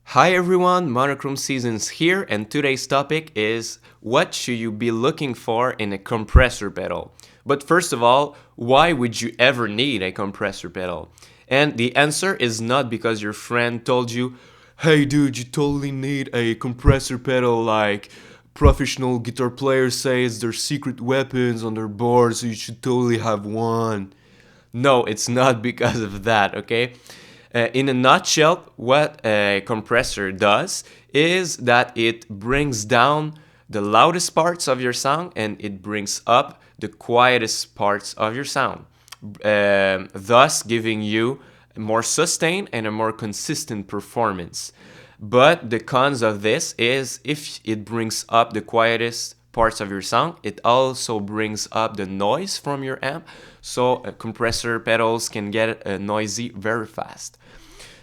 Hi everyone, Monochrome Seasons here, and today's topic is what should you be looking for in a compressor pedal? But first of all, why would you ever need a compressor pedal? And the answer is not because your friend told you, hey dude, you totally need a compressor pedal like professional guitar players say it's their secret weapons on their board, so you should totally have one. No, it's not because of that, okay? In a nutshell, what a compressor does is that it brings down the loudest parts of your sound and it brings up the quietest parts of your sound, thus giving you more sustain and a more consistent performance. But the cons of this is if it brings up the quietest parts of your sound, it also brings up the noise from your amp, so compressor pedals can get noisy very fast.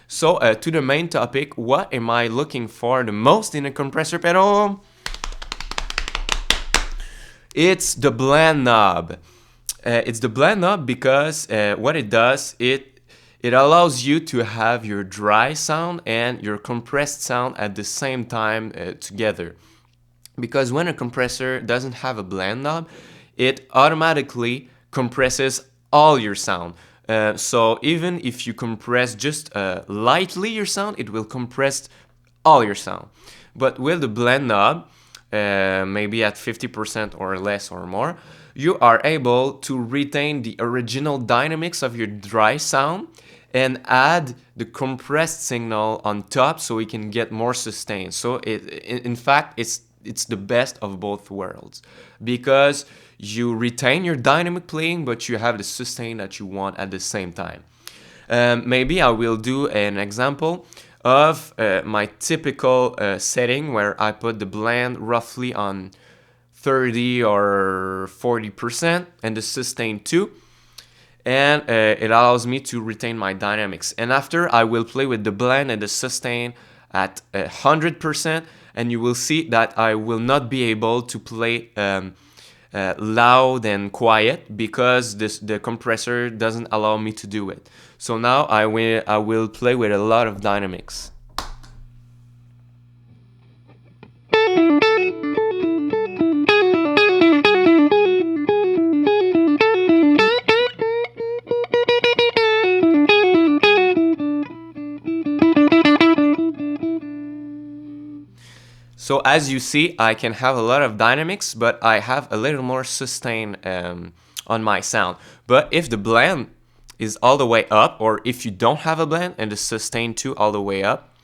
So to the main topic, what am I looking for the most in a compressor pedal? It's the blend knob. It's the blend knob because what it does, it allows you to have your dry sound and your compressed sound at the same time together. Because when a compressor doesn't have a blend knob, it automatically compresses all your sound. So even if you compress just lightly your sound, it will compress all your sound. But with the blend knob, maybe at 50% or less or more, you are able to retain the original dynamics of your dry sound and add the compressed signal on top so we can get more sustain. So in fact, it's the best of both worlds because you retain your dynamic playing, but you have the sustain that you want at the same time. Maybe I will do an example of my typical setting where I put the blend roughly on 30 or 40% and the sustain too, and it allows me to retain my dynamics. And after, I will play with the blend and the sustain at 100%, and you will see that I will not be able to play loud and quiet because the compressor doesn't allow me to do it. So now I will play with a lot of dynamics. So as you see, I can have a lot of dynamics, but I have a little more sustain on my sound. But if the blend is all the way up, or if you don't have a blend and the sustain too all the way up,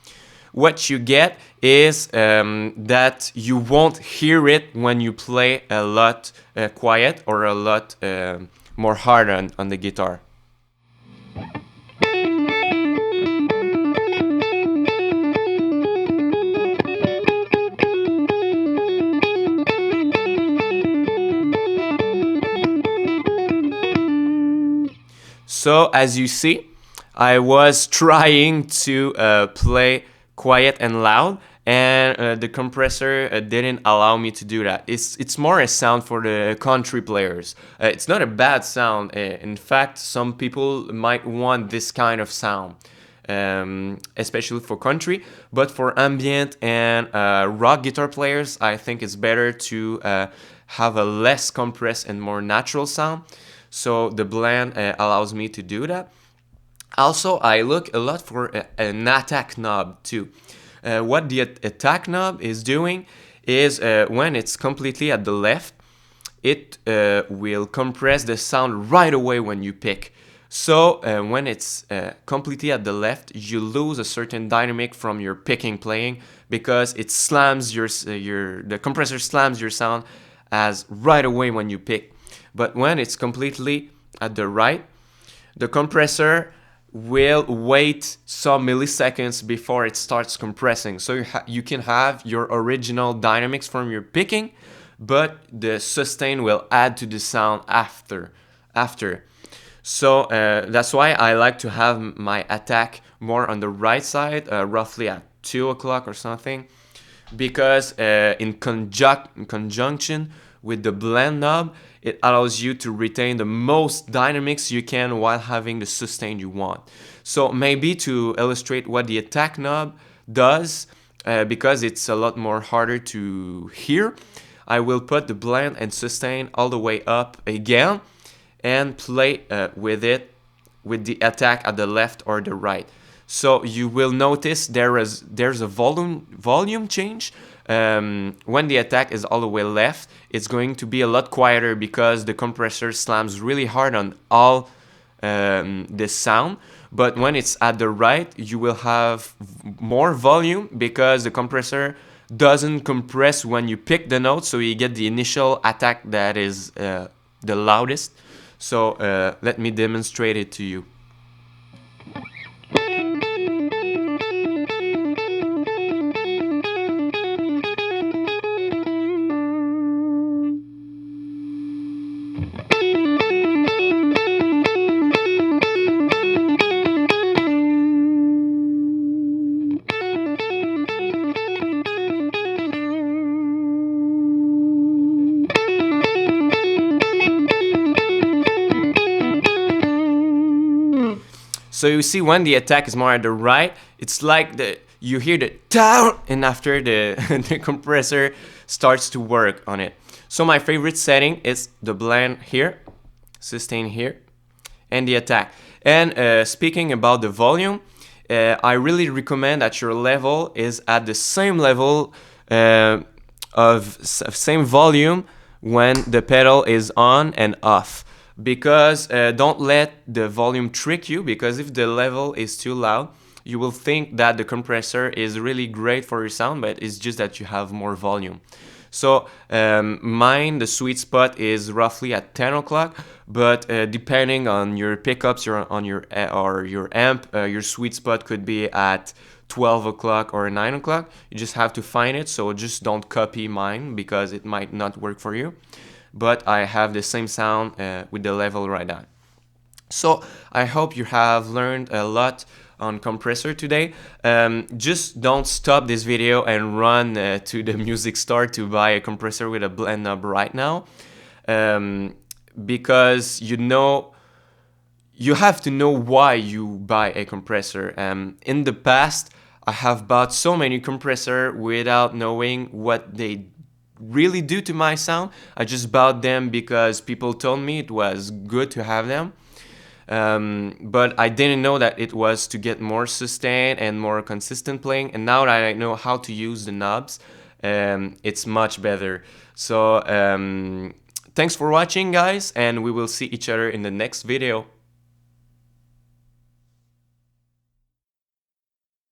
what you get is that you won't hear it when you play a lot quiet or a lot more hard on the guitar. So as you see, I was trying to play quiet and loud, and the compressor didn't allow me to do that. It's more a sound for the country players. It's not a bad sound. In fact, some people might want this kind of sound, especially for country. But for ambient and rock guitar players, I think it's better to have a less compressed and more natural sound. So the blend allows me to do that. Also, I look a lot for an attack knob too. What the attack knob is doing is when it's completely at the left, it will compress the sound right away when you pick. So when it's completely at the left, you lose a certain dynamic from your picking playing because it slams the compressor slams your sound as right away when you pick. But when it's completely at the right, the compressor will wait some milliseconds before it starts compressing. So you can have your original dynamics from your picking, but the sustain will add to the sound after. So that's why I like to have my attack more on the right side, roughly at 2 o'clock or something, because in conjunction with the blend knob, it allows you to retain the most dynamics you can while having the sustain you want. So maybe to illustrate what the attack knob does, because it's a lot more harder to hear, I will put the blend and sustain all the way up again and play with it with the attack at the left or the right. So you will notice there's a volume change. When the attack is all the way left, it's going to be a lot quieter because the compressor slams really hard on all the sound. But when it's at the right, you will have more volume because the compressor doesn't compress when you pick the note, so you get the initial attack that is the loudest. So let me demonstrate it to you. So you see, when the attack is more at the right, it's like you hear the down, and after the compressor starts to work on it. So my favorite setting is the blend here, sustain here, and the attack. And speaking about the volume, I really recommend that your level is at the same level of same volume when the pedal is on and off. Because don't let the volume trick you, because if the level is too loud, you will think that the compressor is really great for your sound, but it's just that you have more volume. So mine, the sweet spot is roughly at 10 o'clock, but depending on your pickups, or your amp, your sweet spot could be at 12 o'clock or 9 o'clock. You just have to find it, so just don't copy mine because it might not work for you. But I have the same sound with the level right now. So I hope you have learned a lot on compressor today. Just don't stop this video and run to the music store to buy a compressor with a blend knob right now, because you have to know why you buy a compressor. In the past, I have bought so many compressors without knowing what they really do to my sound. I just bought them because people told me it was good to have them, but I didn't know that it was to get more sustain and more consistent playing. And now that I know how to use the knobs, it's much better. So thanks for watching, guys, and we will see each other in the next video.